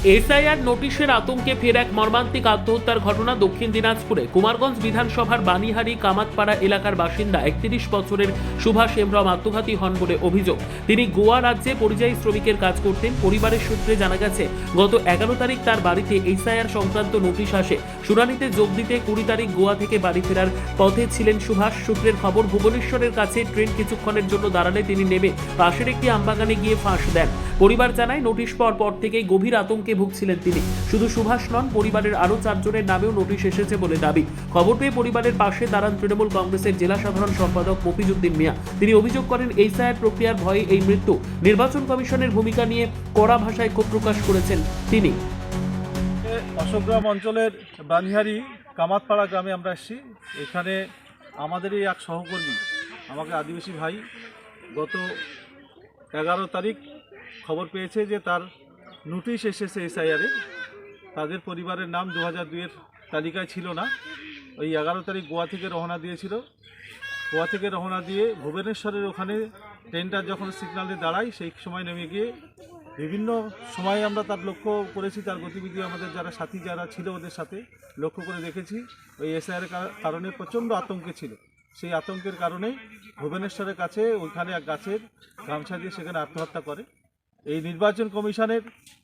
SIR নোটিশের আতঙ্কে ফের এক মর্মান্তিক আত্মহত্যার ঘটনা দক্ষিণ দিনাজপুরে। কুমারগঞ্জ বিধানসভার বানিহারি কামাতপাড়া এলাকার বাসিন্দা 31 বছরের সুভাষ হেমব্রম আত্মঘাতী হন বলে অভিযোগ। তিনি গোয়া রাজ্যে পরিযায়ী শ্রমিকের কাজ করতেন। পরিবারের সূত্রে জানা গেছে, গত 11 তারিখ তার বাড়িতে এসআইআর সংক্রান্ত নোটিশ আসে। শুনানিতে যোগ দিতে 20 তারিখ গোয়া থেকে বাড়ি ফেরার পথে ছিলেন সুভাষ। সূত্রের খবর, ভুবনেশ্বরের কাছে ট্রেন কিছুক্ষণের জন্য দাঁড়ালে তিনি নেমে পাশের একটি আমবাগানে গিয়ে ফাঁস দেন। পরিবার জানায়, নোটিশ পাওয়ার পর থেকেই গভীর আতঙ্কে ভুগছিলেন তিনি। শুধু সুভাষ নন, পরিবারের আরও 4 জনের নামেও নোটিশ এসেছে বলে দাবি। খবর পেয়ে পরিবারের পাশে দাঁড়ান তৃণমূল কংগ্রেসের জেলা সাধারণ সম্পাদক মফিজউদ্দিন মিয়া। তিনি অভিযোগ করেন, এসআইআর প্রক্রিয়ার ভয়ে এই মৃত্যু। নির্বাচন কমিশনের ভূমিকা নিয়ে কড়া ভাষায় ক্ষোভ প্রকাশ করেছেন তিনি। অশোকগ্রাম অঞ্চলের বানিহারি কামাতপাড়া গ্রামে আমরা এসেছি। এখানে আমাদেরই এক সহকর্মী, আমাকে আদিবাসী ভাই, গত 11 তারিখ খবর পেয়েছে যে তার নোটিশ এসেছে এসআইআরে। তাদের পরিবারের নাম 2002-এর তালিকায় ছিল না। ওই 11 তারিখ গোয়া থেকে রওনা দিয়েছিল। গোয়া থেকে রওনা দিয়ে ভুবনেশ্বরের ওখানে ট্রেনটা যখন সিগন্যালে দাঁড়ায়, সেই সময় নেমে গিয়ে বিভিন্ন সময়ে আমরা তার লক্ষ্য করেছি, তার গতিবিধি আমাদের যারা সাথী যারা ছিল ওদের সাথে লক্ষ্য করে দেখেছি। ওই এসআইআর কারণে প্রচণ্ড আতঙ্কে ছিল। সেই আতঙ্কের কারণে ভুবনেশ্বরের কাছে ওইখানে এক গাছের গামছা দিয়ে সেখানে আত্মহত্যা করে। এই নির্বাচন কমিশনের,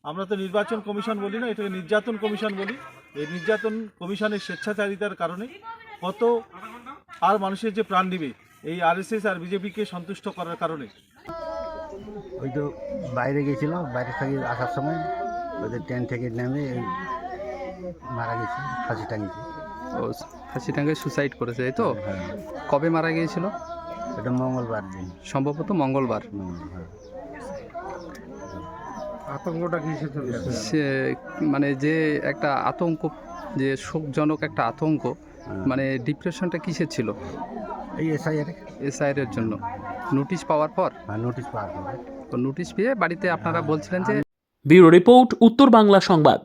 আমরা তো নির্বাচন কমিশন বলি না, এটাকে নির্যাতন কমিশন বলি। এই নির্যাতন কমিশনের স্বেচ্ছাচারিতার কারণে কত আর মানুষের যে প্রাণ নিবে এই আরএসএস আর বিজেপিকে সন্তুষ্ট করার কারণে। ওই তো বাইরে গেছিল, বাইরে থেকে আসার সময় ওদের ট্রেন থেকে নেমে মারা গেছে, ফাঁসি টাঙিয়েছে। ও ফাঁসি টাঙ্গায় সুসাইড করেছে, এই তো? হ্যাঁ, কবে মারা গিয়েছিল? এটা মঙ্গলবার দিন। সম্ভবত মঙ্গলবার। হ্যাঁ। আতঙ্কটা কিসে সে মানে যে একটা আতঙ্ক, যে শোকজনক একটা আতঙ্ক, মানে ডিপ্রেশনটা কিসের ছিল? এই এসআইআর এর জন্য নোটিশ পাওয়ার পর? নোটিশ পাওয়ার পরে তো নোটিশ পেয়ে বাড়িতে আপনারা বলছিলেন যে। ব্যুরো রিপোর্ট, উত্তর বাংলা সংবাদ।